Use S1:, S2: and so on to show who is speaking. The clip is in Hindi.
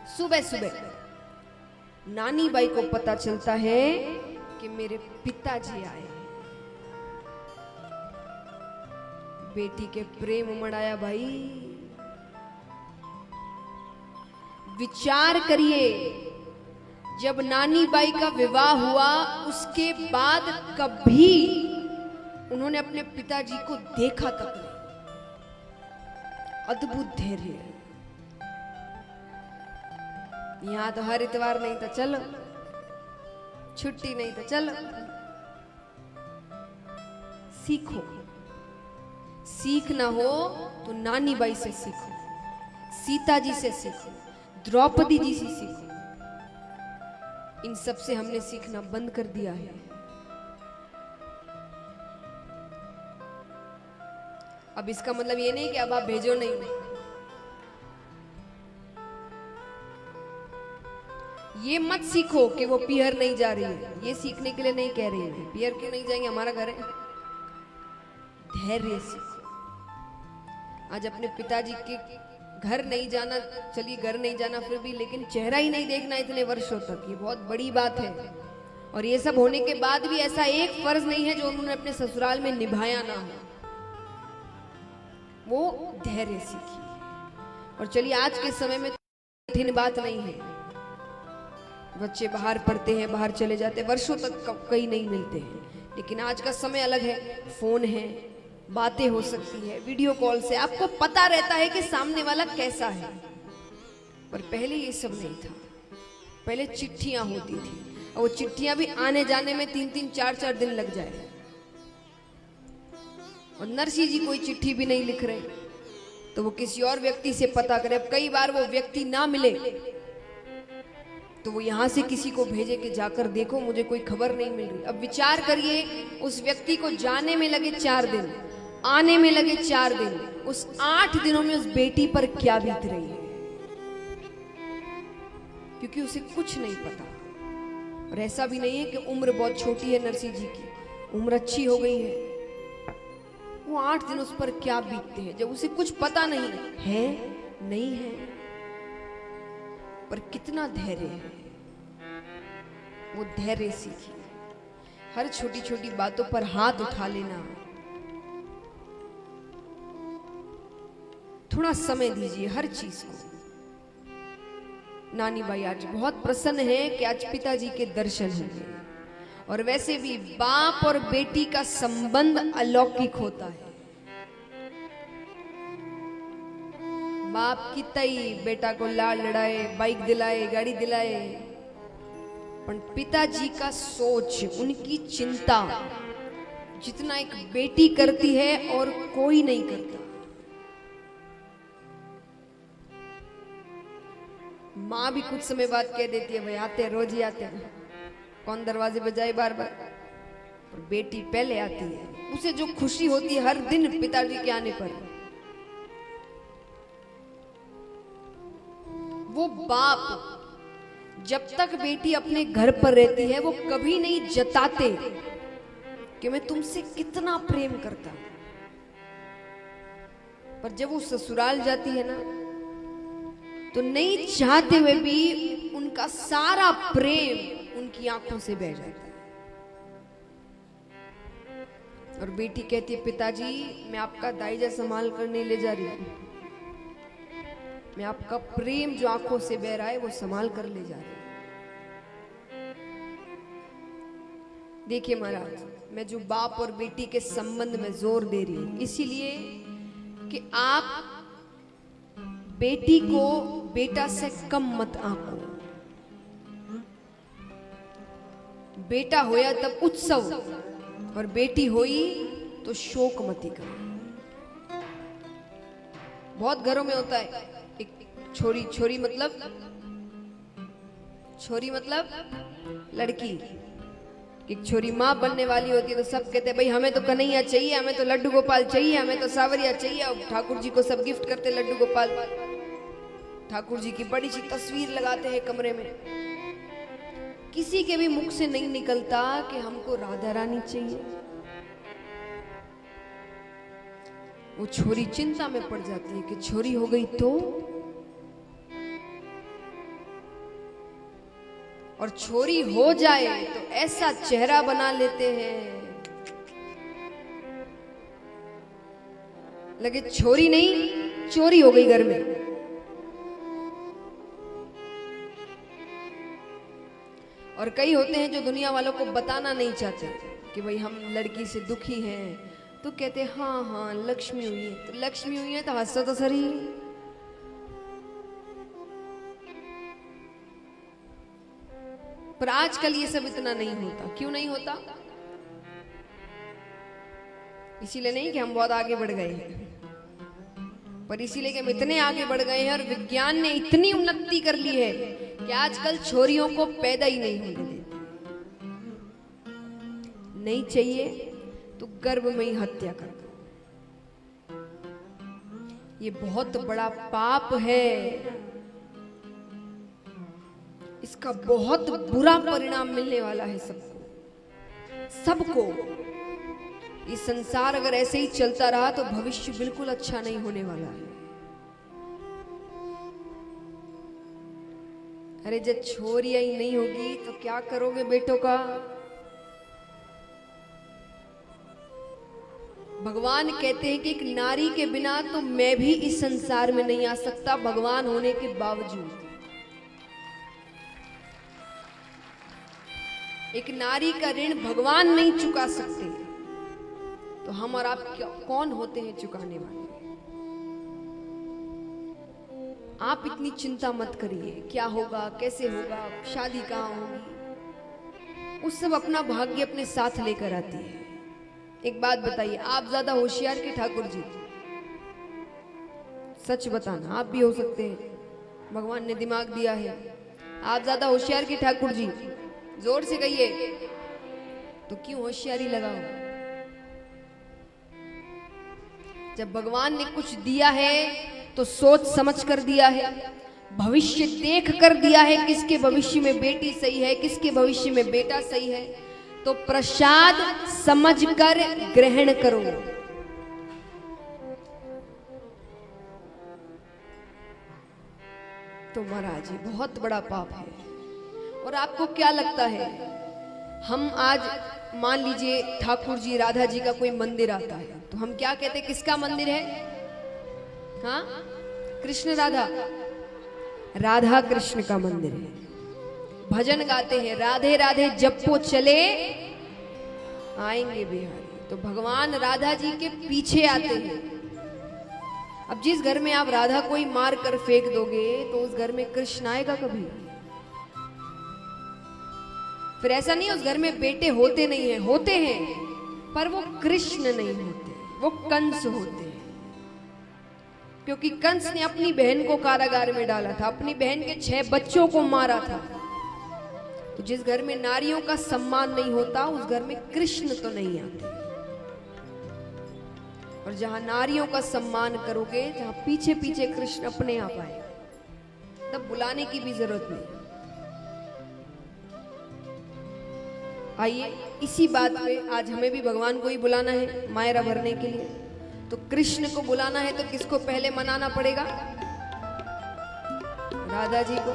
S1: सुबह सुबह नानी बाई को पता चलता है कि मेरे पिताजी आए। बेटी के प्रेम उमड़ आया भाई। विचार करिए, जब नानी बाई का विवाह हुआ उसके बाद कभी उन्होंने अपने पिताजी को देखा तक नहीं। अद्भुत धैर्य। यहां तो हर इतवार नहीं तो चलो, छुट्टी नहीं तो चलो। सीखो, सीखना हो तो नानी बाई से सीखो, सीता जी से सीखो, द्रौपदी जी से सीखो। इन सब से हमने सीखना बंद कर दिया है। अब इसका मतलब ये नहीं कि अब आप भेजो नहीं, ये मत सीखो कि वो पियर नहीं जा रही है। ये सीखने के लिए नहीं कह रही है पियर क्यों नहीं जाएंगे, हमारा घर है। धैर्य सीखो। आज अपने पिताजी के घर नहीं जाना, चलिए घर नहीं जाना फिर भी, लेकिन चेहरा ही नहीं देखना इतने वर्षों तक, ये बहुत बड़ी बात है। और ये सब होने के बाद भी ऐसा एक फर्ज नहीं है जो उन्होंने अपने ससुराल में निभाया ना हो। वो धैर्य सीखिए। और चलिए आज के समय में कठिन बात नहीं है, बच्चे बाहर पढ़ते हैं, बाहर चले जाते हैं, वर्षों तक कहीं नहीं मिलते हैं, लेकिन आज का समय अलग है। फोन है, बातें हो सकती है, वीडियो कॉल से आपको पता रहता है कि सामने वाला कैसा है। पर पहले ये सब नहीं था। पहले चिट्ठियां होती थी और वो चिट्ठियां भी आने जाने में 3-3 4-4 दिन लग जाए। और नरसिंह जी कोई चिट्ठी भी नहीं लिख रहे तो वो किसी और व्यक्ति से पता करे। अब कई बार वो व्यक्ति ना मिले तो वो यहां से किसी को भेजे कि जाकर देखो मुझे कोई खबर नहीं मिल रही। अब विचार करिए, उस व्यक्ति को जाने में लगे 4 दिन, आने में लगे 4 दिन, उस 8 दिनों में उस बेटी पर क्या बीत रही है, क्योंकि उसे कुछ नहीं पता। और ऐसा भी नहीं है कि उम्र बहुत छोटी है नरसिंह जी की, उम्र अच्छी हो गई है। वो 8 दिन उस पर क्या बीतते हैं जब उसे कुछ पता नहीं है, नहीं है, पर कितना धैर्य है। वो धैर्य सीखिए। हर छोटी छोटी बातों पर हाथ उठा लेना, थोड़ा समय दीजिए हर चीज को। नानी बाई आज बहुत प्रसन्न है कि आज पिताजी के दर्शन हुए। और वैसे भी बाप और बेटी का संबंध अलौकिक होता है। बाप की तई बेटा को लाड़ लड़ाए, बाइक दिलाए, गाड़ी दिलाए, पर पिताजी का सोच, उनकी चिंता जितना एक बेटी करती है और कोई नहीं करता। माँ भी कुछ समय बाद कह देती है भाई आते हैं, रोज ही आते हैं, कौन दरवाजे बजाए बार बार, और बेटी पहले आती है। उसे जो खुशी होती है हर दिन पिताजी के आने पर, वो बाप जब तक बेटी अपने घर पर रहती है वो कभी नहीं जताते कि मैं तुमसे कितना प्रेम करता हूं। पर जब वो ससुराल जाती है ना तो नहीं चाहते हुए भी उनका सारा प्रेम उनकी आंखों से बह जाता है। और बेटी कहती है पिताजी मैं आपका दाइजा संभाल कर नहीं ले जा रही हूं, मैं आपका प्रेम जो आंखों से बह रहा है वो संभाल कर ले जा रही हूं। देखिए महाराज, मैं जो बाप और बेटी के संबंध में जोर दे रही हूं इसीलिए कि आप बेटी को बेटा से कम मत आंको। बेटा होया तब उत्सव और बेटी होई तो शोक मती करो। बहुत घरों में होता है, एक छोरी मतलब लड़की, एक छोरी माँ बनने वाली होती है तो सब कहते हैं भाई हमें तो कन्हैया चाहिए, हमें तो लड्डू गोपाल चाहिए, हमें तो सावरिया चाहिए। और ठाकुर जी को सब गिफ्ट करते लड्डू गोपाल, ठाकुर जी की बड़ी सी तस्वीर लगाते हैं कमरे में। किसी के भी मुख से नहीं निकलता कि हमको राधा रानी चाहिए। वो छोरी चिंता में पड़ जाती है कि छोरी हो गई तो और छोरी हो जाए तो ऐसा चेहरा बना लेते हैं लगे छोरी नहीं चोरी हो गई घर में। और कई होते हैं जो दुनिया वालों को बताना नहीं चाहते कि भाई हम लड़की से दुखी हैं, तो कहते हैं हाँ हाँ लक्ष्मी हुई है, तो लक्ष्मी हुई है तो हंसो तो सही। पर आजकल ये सब इतना नहीं होता। क्यों नहीं होता? इसीलिए नहीं कि हम बहुत आगे बढ़ गए हैं, पर इसीलिए कि हम इतने आगे बढ़ गए हैं और विज्ञान ने इतनी उन्नति कर ली है कि आजकल छोरियों को पैदा ही नहीं होने देते। नहीं चाहिए तो गर्भ में ही हत्या कर दो। ये बहुत बड़ा पाप है, इसका बहुत बुरा परिणाम मिलने वाला है सबको। ये संसार अगर ऐसे ही चलता रहा तो भविष्य बिल्कुल अच्छा नहीं होने वाला है। अरे जब छोरियां ही नहीं होगी तो क्या करोगे बेटों का? भगवान कहते हैं कि एक नारी के बिना तो मैं भी इस संसार में नहीं आ सकता, भगवान होने के बावजूद। एक नारी का ऋण भगवान नहीं चुका सकते, तो हम और आप कौन होते हैं चुकाने वाले? आप इतनी चिंता मत करिए, क्या होगा, कैसे होगा, शादी कहाँ होगी, उस सब अपना भाग्य अपने साथ लेकर आती है। एक बात बताइए, आप ज्यादा होशियार के ठाकुर जी? सच बताना, आप भी हो सकते हैं, भगवान ने दिमाग दिया है। आप ज्यादा होशियार के ठाकुर जी? जोर से कहिए। तो क्यों होशियारी लगाओ? जब भगवान ने कुछ दिया है तो सोच समझ कर दिया है, भविष्य देख कर दिया है, किसके भविष्य में बेटी सही है, किसके भविष्य में बेटा सही है, तो प्रसाद समझकर ग्रहण करो। तो महाराज जी बहुत बड़ा पाप है। और आपको क्या लगता है, हम आज मान लीजिए ठाकुर जी राधा जी का कोई मंदिर आता है तो हम क्या कहते हैं, किसका मंदिर है? हाँ, कृष्ण राधा, राधा कृष्ण का मंदिर है। भजन गाते हैं, राधे राधे जपो चले आएंगे बिहारी। तो भगवान राधा जी के पीछे आते हैं। अब जिस घर में आप राधा को ही मार कर फेंक दोगे तो उस घर में कृष्ण आएगा कभी? फिर ऐसा नहीं उस घर में बेटे होते नहीं हैं, होते हैं, पर वो कृष्ण नहीं होते, वो कंस होते हैं। क्योंकि कंस ने अपनी बहन को कारागार में डाला था, अपनी बहन के 6 बच्चों को मारा था। तो जिस घर में नारियों का सम्मान नहीं होता उस घर में कृष्ण तो नहीं आते। और जहां नारियों का सम्मान करोगे, जहां पीछे पीछे कृष्ण अपने आप आए, तब बुलाने की भी जरूरत नहीं। आइए इसी बात पे आज हमें भी भगवान को ही बुलाना है मायरा भरने के लिए। तो कृष्ण को बुलाना है तो किसको पहले मनाना पड़ेगा? राधा जी को।